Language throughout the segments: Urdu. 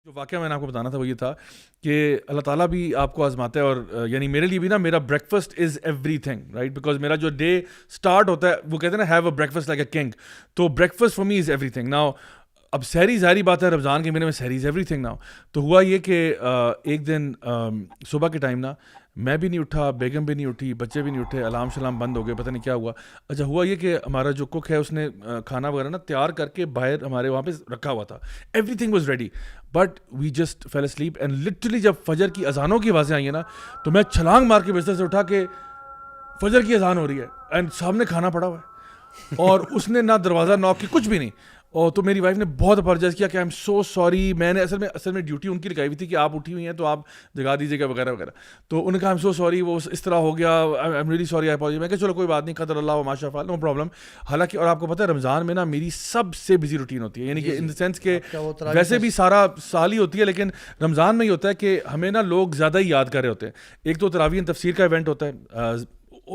جو واقعہ میں نے آپ کو بتانا تھا وہ یہ تھا کہ اللہ تعالیٰ بھی آپ کو آزماتا ہے, اور یعنی میرے لیے بھی نا میرا break fast is every thing, right, because میرا جو ڈے اسٹارٹ ہوتا ہے وہ کہتے ہیں نا have a breakfast like a king, تو breakfast for me is everything. Now اب سحری ظاہری بات ہے رمضان کے مہینے میں سحری از ایوری تھنگ. ناؤ تو ہوا یہ کہ ایک دن صبح کے ٹائم نا میں بھی نہیں اٹھا, بیگم بھی نہیں اٹھی, بچے بھی نہیں اٹھے, الارم شلام بند ہو گئے, پتہ نہیں کیا ہوا. اچھا ہوا یہ کہ ہمارا جو کک ہے اس نے کھانا وغیرہ نا تیار کر کے باہر ہمارے وہاں پہ رکھا ہوا تھا, everything was ready, but we just fell asleep. And literally جب فجر کی اذانوں کی آوازیں آئی ہیں نا تو میں چھلانگ مار کے بستر سے اٹھا کہ فجر کی اذان ہو رہی ہے اینڈ سامنے کھانا پڑا ہوا ہے اور اس نے نہ دروازہ ناک کی, کچھ بھی نہیں. اور تو میری وائف نے بہت اپالوجائز کیا کہ آئی ایم سو سوری, میں نے اصل میں ڈیوٹی ان کی لگائی ہوئی تھی کہ آپ اٹھی ہوئی ہیں تو آپ جگا دیجیے گا وغیرہ وغیرہ. تو انہوں نے کہا آئی ایم سو سوری, وہ اس طرح ہو گیا, I am really sorry, I apologise. میں کہا چلو کوئی بات نہیں, قدر اللہ و ما شاء فعل, نو پرابلم. حالانکہ اور آپ کو پتہ ہے رمضان میں نا میری سب سے بزی روٹین ہوتی ہے, یعنی کہ ان دا سینس کہ ویسے بھی سارا سال ہی ہوتی ہے لیکن رمضان میں ہی ہوتا ہے کہ ہمیں نا لوگ زیادہ ہی یاد کر رہے ہوتے ہیں. ایک تو تراویح تفسیر کا ایونٹ ہوتا ہے,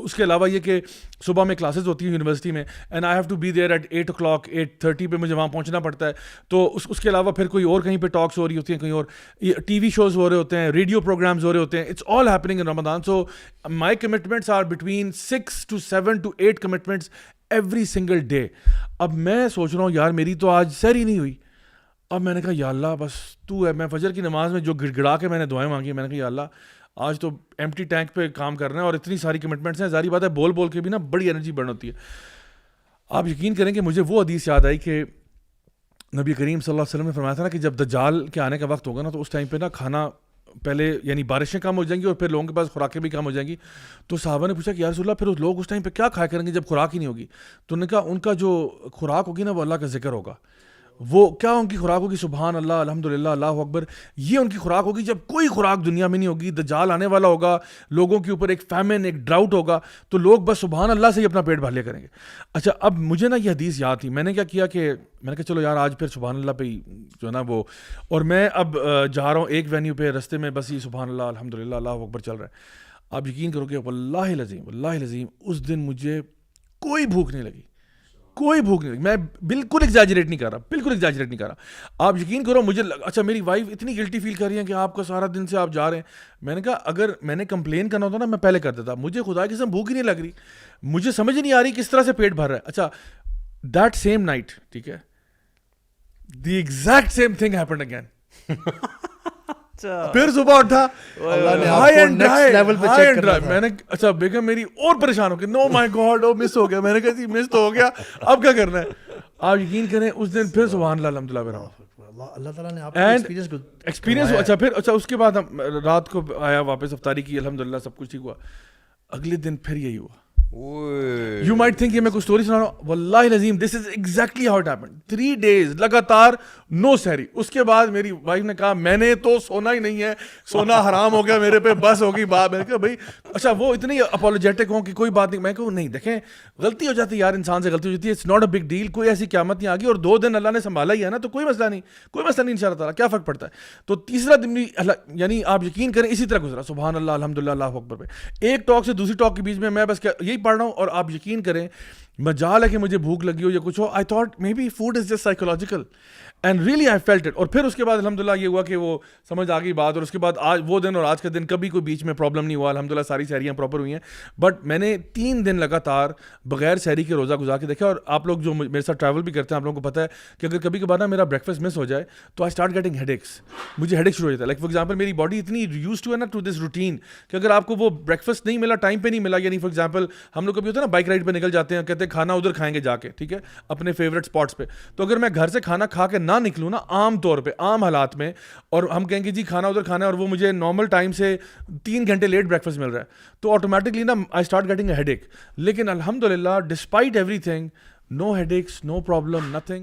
اس کے علاوہ یہ کہ صبح میں کلاسز ہوتی ہیں یونیورسٹی میں, and I have to be there at 8 o'clock 8:30 پہ مجھے وہاں پہنچنا پڑتا ہے. تو اس کے علاوہ پھر کوئی اور کہیں پہ ٹاکس ہو رہی ہوتی ہیں, کہیں اور ٹی وی شوز ہو رہے ہوتے ہیں, ریڈیو پروگرامز ہو رہے ہوتے ہیں. It's all happening in Ramzan. So my commitments are between 6 to 7 to 8 commitments every single day. اب میں سوچ رہا ہوں یار میری تو آج سحری نہیں ہوئی. اب میں نے کہا یا اللہ بس تو ہے. میں فجر کی نماز میں جو گڑ گڑا کے میں نے دعائیں مانگی, میں نے کہا یا اللہ آج تو ایمٹی ٹینک پہ کام کرنا ہے اور اتنی ساری کمٹمنٹس ہیں, ظاہری بات ہے بول بول کے بھی نا بڑی انرجی برن ہوتی ہے. آپ یقین کریں کہ مجھے وہ حدیث یاد آئی کہ نبی کریم صلی اللہ علیہ وسلم نے فرمایا تھا نا کہ جب دجال کے آنے کا وقت ہوگا نا تو اس ٹائم پہ نا کھانا پہلے یعنی بارشیں کم ہو جائیں گی اور پھر لوگوں کے پاس خوراکیں بھی کم ہو جائیں گی. تو صحابہ نے پوچھا کہ یا رسول اللہ پھر لوگ اس ٹائم پہ کیا کھایا کریں گے جب خوراک ہی نہیں ہوگی؟ تو انہوں نے کہا ان کا جو خوراک ہوگی نا وہ اللہ کا ذکر ہوگا. وہ کیا ان کی خوراک ہوگی؟ سبحان اللہ, الحمد للہ, اللہ اکبر. یہ ان کی خوراک ہوگی. جب کوئی خوراک دنیا میں نہیں ہوگی, دجال آنے والا ہوگا, لوگوں کے اوپر ایک فیمن ایک ڈراؤٹ ہوگا, تو لوگ بس سبحان اللہ سے ہی اپنا پیٹ بھر لیا کریں گے. اچھا اب مجھے نا یہ حدیث یاد تھی, میں نے کیا کیا کہ میں نے کہا چلو یار آج پھر سبحان اللہ پہ جو ہے نا وہ, اور میں اب جا رہا ہوں ایک وینیو پہ, رستے میں بس یہ سبحان اللہ الحمد للہ اللہ اکبر چل رہا ہے. آپ یقین کرو کہ واللہ العظیم اس دن مجھے کوئی بھوک نہیں لگی, کوئی بھوک نہیں. میں بالکل ایگزیجریٹ نہیں کر رہا. آپ یقین کرو مجھے اچھا میری وائف اتنی گلٹی فیل کر رہی ہیں کہ آپ کا سارا دن سے آپ جا رہے ہیں. میں نے کہا اگر میں نے کمپلین کرنا ہوتا نا میں پہلے کر دیتا. مجھے خدا کی قسم بھوک ہی نہیں لگ رہی, مجھے سمجھ نہیں آ رہی کس طرح سے پیٹ بھر رہا ہے. اچھا دیٹ سیم نائٹ, ٹھیک ہے, the exact same thing happened again. پھر صبح اٹھا میں نے اچھا بیگم میری اور پریشان ہو گئی, نو مائی گاڈ وہ مس ہو گیا. میں نے کہا مس تو ہو گیا, اب کیا کرنا ہے؟ آپ یقین کریں اس دن پھر سبحان اللہ الحمد للہ اللہ تعالیٰ نے آپ کو ایکسپیرینس. اچھا پھر اچھا اس کے بعد ہم رات کو آیا واپس افطاری کی, الحمد للہ سب کچھ ٹھیک ہوا. اگلے دن پھر یہی ہوا. You might think یہ میں کوئی اسٹوری سنا رہا ہوں, واللہ العظیم this is exactly how it happened. 3 days لگاتار نو سحری. اس کے بعد میری وائف نے کہا میں نے تو سونا ہی نہیں ہے, سونا حرام ہو گیا میرے پہ, بس ہوگی بات. میں نے کہا بھائی اچھا وہ اتنی اپولوجیٹک ہوں کہ کوئی بات نہیں. میں کہوں نہیں دیکھیں غلطی ہو جاتی ہے یار, انسان سے غلطی ہو جاتی ہے, it's not a big deal, کوئی ایسی قیامت نہیں آ گئی, اور 2 دن اللہ نے سنبھالا ہی ہے نا تو کوئی مسئلہ نہیں ان شاء اللہ تعالیٰ, کیا فرق پڑتا ہے. تو تیسرا دن بھی یعنی آپ یقین کریں اسی طرح گزرا, سبحان اللہ الحمد للہ اللہ اکبر پہ. ایک ٹاک سے دوسری ٹاک کے بیچ میں بس یہی پڑھ رہا ہوں, اور آپ یقین کریں مجال ہے کہ مجھے بھوک لگی ہو یا کچھ ہو, I thought maybe food is just psychological, and really I felt it. اور پھر اس کے بعد الحمد للہ یہ ہوا کہ وہ سمجھ آ گئی بات, اور اس کے بعد آج وہ دن اور آج کا دن کبھی کوئی بیچ میں پرابلم نہیں ہوا, الحمد للہ ساری سحریاں پراپر ہوئی ہیں. بٹ میں نے 3 دن لگاتار بغیر سحری کے روزہ گزار کے دیکھا. اور آپ لوگ جو میرے ساتھ ٹریول بھی کرتے ہیں آپ لوگوں کو پتہ ہے کہ اگر کبھی کبھار نا میرا بریک فاسٹ مس ہو جائے تو I start getting headaches. مجھے ہیڈ ایک شروع ہو جاتا ہے. لائک فار ایگزامپل میری باڈی اتنی یوز ٹو ہے نا ٹو دس روٹین کہ اگر آپ کو وہ بریک فاسٹ نہیں ملا, ٹائم پہ نہیں ملا, یعنی فار ایگزامپل ہم لوگ کبھی ہوتا ہے نا بائک رائڈ پہ نکل جاتے ہیں, کہتے ہیں کھانا ادھر کھائیں گے جا کے, ٹھیک ہے, اپنے فیوریٹ اسپاٹس پہ. تو اگر میں گھر سے کھانا کھا کے نہ نکلوں نا عام طور پہ عام حالات میں, اور ہم کہیں گے جی کھانا ادھر کھانا ہے, اور وہ مجھے نارمل ٹائم سے 3 گھنٹے لیٹ بریک فاسٹ مل رہا ہے, تو آٹومیٹکلی نا I start getting a headache. لیکن الحمد للہ despite everything, no headaches, no problem, nothing.